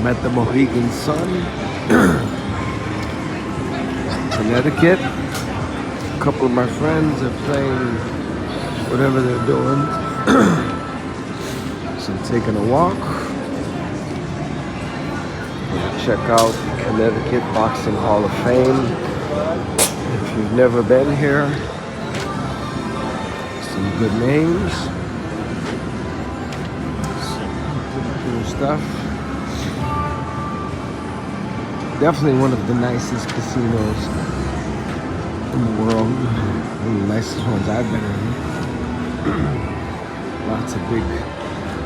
I'm at the Mohegan Sun, Connecticut. A couple of my friends are playing whatever they're doing. So I'm taking a walk. Check out the Connecticut Boxing Hall of Fame. If you've never been here, some good names, some cool stuff. Definitely one of the nicest casinos in the world. One of the nicest ones I've been in. Lots of big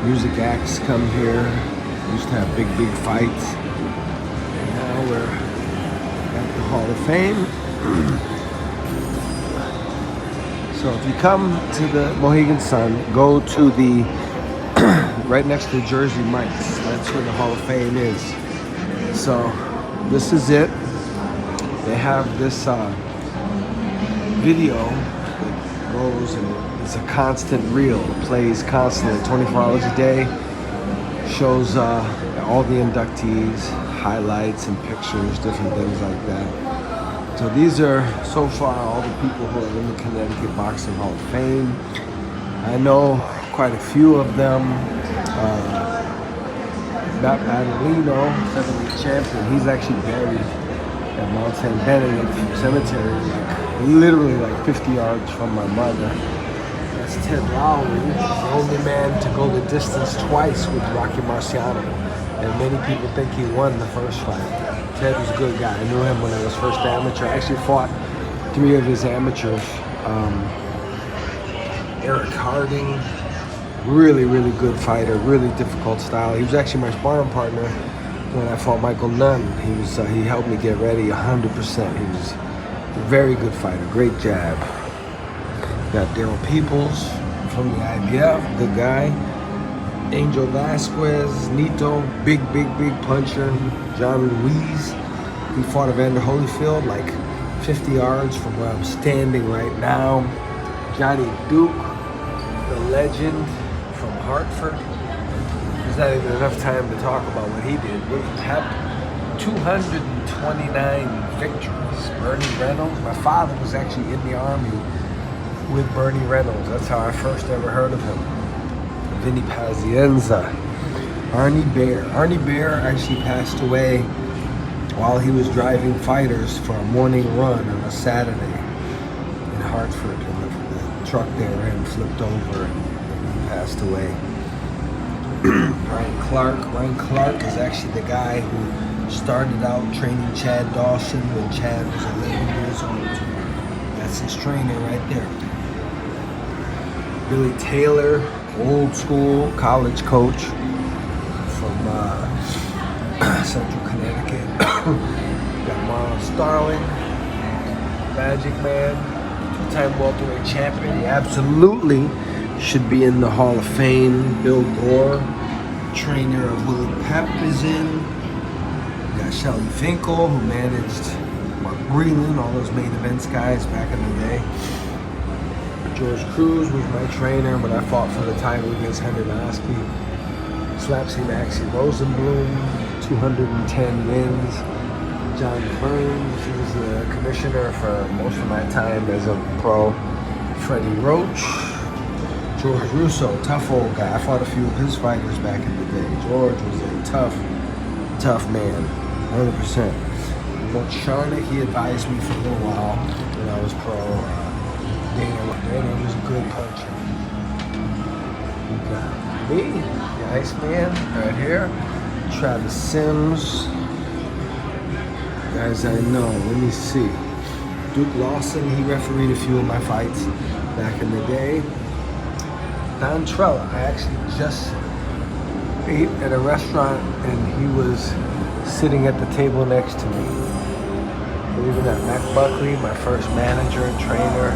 music acts come here. Used to have big fights. And now we're at the Hall of Fame. So if you come to the Mohegan Sun, go to the right next to Jersey Mike's. That's where the Hall of Fame is. So this is it. They have this video that goes and it's a constant reel. It plays constantly, 24 hours a day. Shows all the inductees, highlights and pictures, different things like that. So these are so far all the people who are in the Connecticut Boxing Hall of Fame. I know quite a few of them. Matt Adelino, 7-week champion, he's actually buried at Mount St. Benedict Cemetery, like literally like 50 yards from my mother. That's Ted Lowry, the only man to go the distance twice with Rocky Marciano. And many people think he won the first fight. Ted was a good guy. I knew him when I was first amateur. I actually fought 3 of his amateurs. Eric Harding, really good fighter, really difficult style. He was actually my sparring partner when I fought Michael Nunn. He helped me get ready 100%. He was a very good fighter, great jab. Got Daryl Peoples from the IBF, good guy. Angel Vasquez, Nito, big puncher. John Ruiz, he fought Evander Holyfield like 50 yards from where I'm standing right now. Johnny Duke, the legend from Hartford. There's not even enough time to talk about what he did. Willie Pep, 229 victories. Bernie Reynolds, my father was actually in the Army with Bernie Reynolds. That's how I first ever heard of him. Vinny Pazienza, Arnie Bear. Arnie Bear actually passed away while he was driving fighters for a morning run on a Saturday in Hartford. And the truck they were in flipped over and he passed away. Ryan Clark is actually the guy who started out training Chad Dawson when Chad was 11 years old. That's his trainer right there. Billy Taylor, old school college coach from Central Connecticut. Got Marlon Starling, Magic Man, 2-time welterweight champion. He absolutely should be in the Hall of Fame. Bill Gore, trainer of Willie Pep, is in. We got Shelly Finkel, who managed Mark Breland, all those main events guys back in the day. George Cruz was my trainer, but I fought for the title against Henry Lasky. Slapsy Maxie Rosenblum, 210 wins. John Burns, he was the commissioner for most of my time as a pro. Freddie Roach. George Russo, tough old guy. I fought a few of his fighters back in the day. George was a tough man, 100%. Mort Charlotte, he advised me for a little while when I was pro. Dana was a good puncher. We got me, the Iceman, right here. Travis Sims. Guys I know, let me see. Duke Lawson, he refereed a few of my fights back in the day. Don Trella, I actually just ate at a restaurant and he was sitting at the table next to me. Believe it or not, Mac Buckley, my first manager and trainer.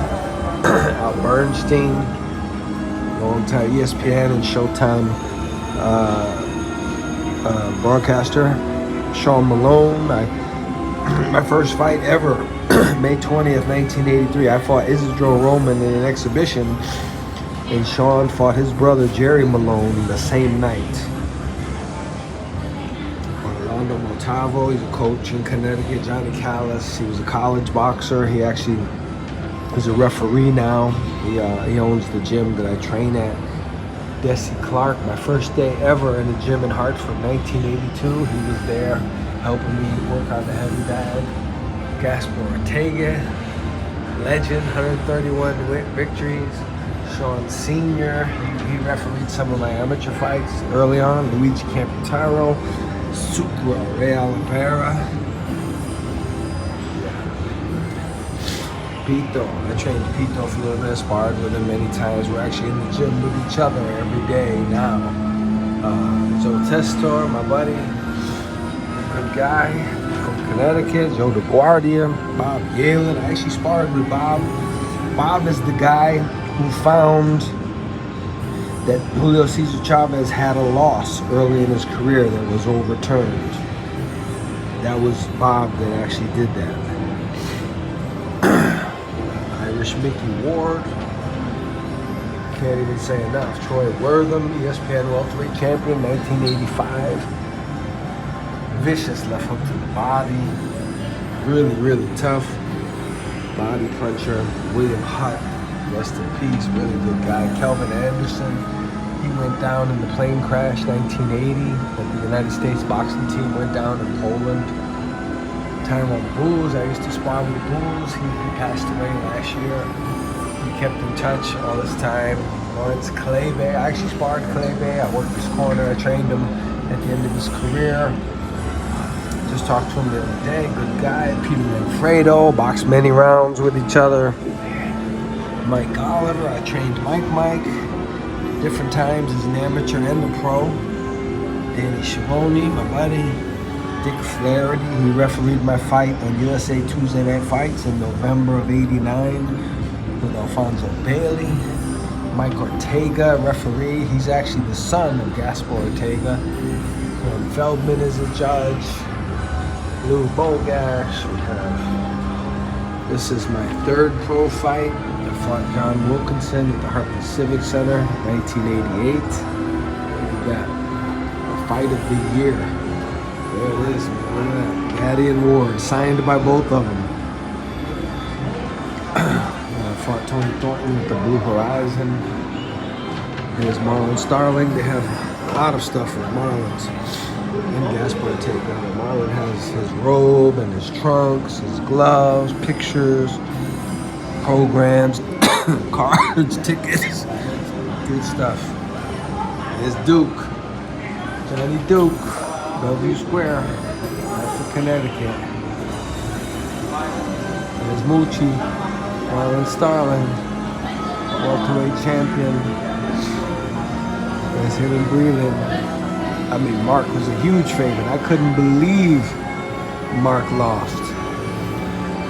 Al Bernstein, long-time ESPN and Showtime broadcaster. Sean Malone, my first fight ever, May 20th, 1983. I fought Isidro Roman in an exhibition, and Sean fought his brother Jerry Malone the same night. Tavo, he's a coach in Connecticut. Johnny Callis, he was a college boxer. He actually is a referee now. He owns the gym that I train at. Desi Clark, my first day ever in the gym in Hartford, 1982. He was there helping me work on the heavy bag. Gaspar Ortega, legend, 131 victories. Sean Sr., he refereed some of my amateur fights early on. Luigi Camputaro, Sucro Real Oliveira. Pito, I trained Pito for a little bit, sparred with him many times. We're actually in the gym with each other every day now. Joe Testor, my buddy, good guy from Connecticut. Joe DeGuardia, Bob Yalen. I actually sparred with Bob. Bob is the guy who found that Julio Cesar Chavez had a loss early in his career that was overturned. That was Bob that actually did that. Irish Mickey Ward, can't even say enough. Troy Wortham, ESPN welterweight champion, 1985. Vicious left hook to the body. Really, really tough. Body puncher. William Hutt, rest in peace, really good guy. Kelvin Anderson, he went down in the plane crash 1980 that the United States boxing team went down in Poland. Tyrone Bulls, I used to spar with Bulls. He passed away last year. We kept in touch all this time. Lawrence Claybay, I actually sparred Claybay. I worked his corner, I trained him at the end of his career. Just talked to him the other day, good guy. Peter Manfredo, boxed many rounds with each other. Mike Oliver, I trained Mike different times as an amateur and a pro. Danny Schiavone, my buddy. Dick Flaherty, he refereed my fight on USA Tuesday Night Fights in November of '89 with Alfonso Bailey. Mike Ortega, referee, he's actually the son of Gaspar Ortega. Feldman is a judge. Lou Bogash, we have. This is my third pro fight. I fought John Wilkinson at the Hartford Civic Center, 1988. We got a fight of the year. There it is, man. Look at that. Gaddy and Ward, signed by both of them. I fought Tony Thornton with the Blue Horizon. There's Marlon Starling. They have a lot of stuff for Marlins. And Gaspar Ortega. Marlon has his robe and his trunks, his gloves, pictures, programs, cards, tickets. Good stuff. There's Duke. Johnny Duke. Bellevue Square, Hartford, Connecticut. There's Moochie, Marlon Starling, welterweight champion. There's him and breathing. I mean, Mark was a huge favorite. I couldn't believe Mark lost.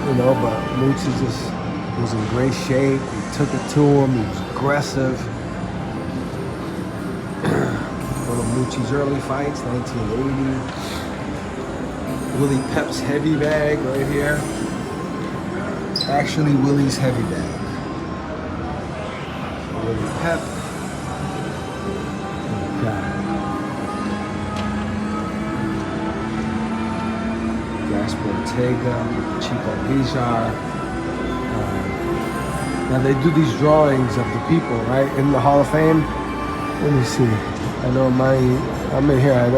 You know, but Moochie just was in great shape. He took it to him. He was aggressive. One of Moochie's early fights, 1980. Willie Pep's heavy bag right here. Actually, Willie's heavy bag. Willie Pep. Okay. Gaspar Ortega, Chico Bijar. Now they do these drawings of the people, right, in the Hall of Fame. Let me see. I know I'm in here.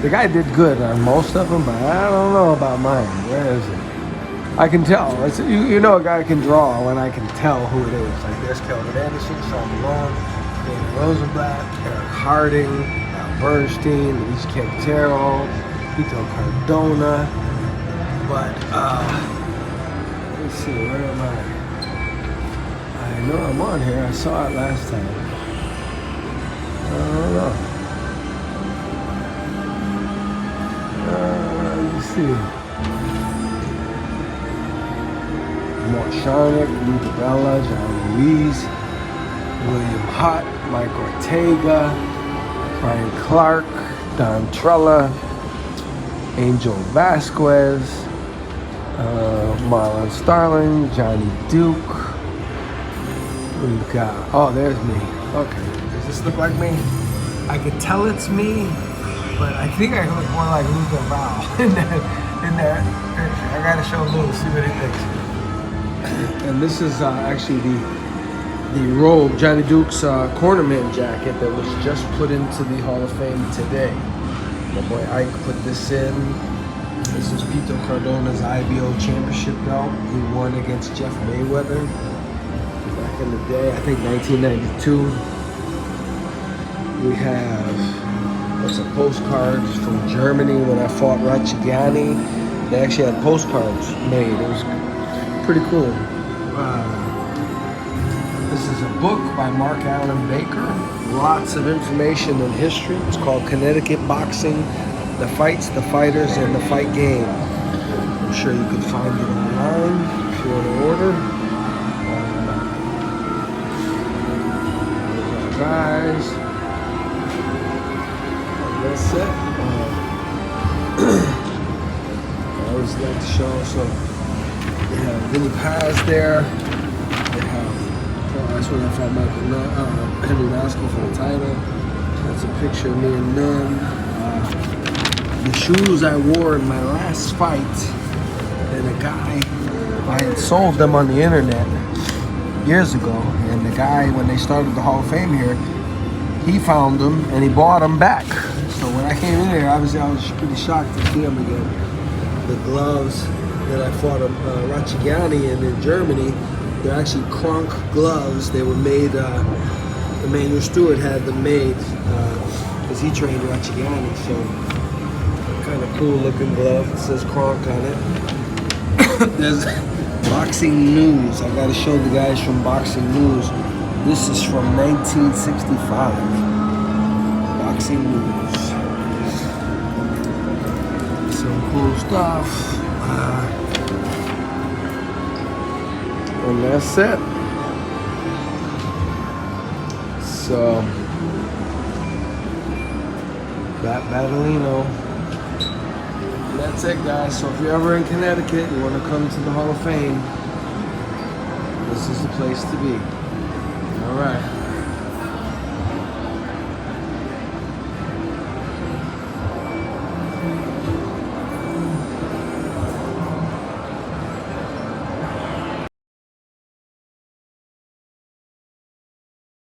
The guy did good on most of them, but I don't know about mine. Where is it? I can tell. You know a guy can draw when I can tell who it is. Like there's Kelvin Anderson, Sean Malone, David Rosenblatt, Eric Harding, Al Bernstein, Luis Quintero, Vito Cardona. But let me see, where am I? I know I'm on here. I saw it last time. I don't know. Let me see. Mort Sharnick, Lou DiBella, John Ruiz, William Hutt, Mike Ortega, Brian Clark, Don Trella, Angel Vasquez, Marlon Starling, Johnny Duke. We've got, oh, there's me. Okay. Does this look like me? I can tell it's me. But I think I look more like Luther Val in that picture. I gotta show Lou, see what he thinks. And this is actually the robe, Johnny Duke's cornerman jacket that was just put into the Hall of Fame today. My boy Ike put this in. This is Pito Cardona's IBO championship belt. He won against Jeff Mayweather back in the day, I think 1992. We have some postcards from Germany when I fought Ratchigani. They actually had postcards made. It was pretty cool. This is a book by Mark Allen Baker. Lots of information and history. It's called Connecticut Boxing, The Fights, The Fighters, and The Fight Game. I'm sure you can find it online if you want to order. Guys, and that's it. I always like to show. So they have Vinny Paz there. They have, that's when I fought Henry Lasco for the title. That's a picture of me and Nunn. The shoes I wore in my last fight, and a guy, I had sold them on the internet years ago, and the guy, when they started the Hall of Fame here, he found them and he bought them back. So when I came in here, obviously I was pretty shocked to see them again. The gloves that I fought Ratchigani in Germany, they're actually Kronk gloves. They were made, Emmanuel Stewart had them made because he trained Ratchigani. So kind of cool looking glove. It says Kronk on it. There's Boxing News. I gotta show the guys from Boxing News. This is from 1965. Boxing News. Some cool stuff. And that's it. So, that Badalino. That's it, guys. So if you're ever in Connecticut, you want to come to the Hall of Fame, this is the place to be. All right.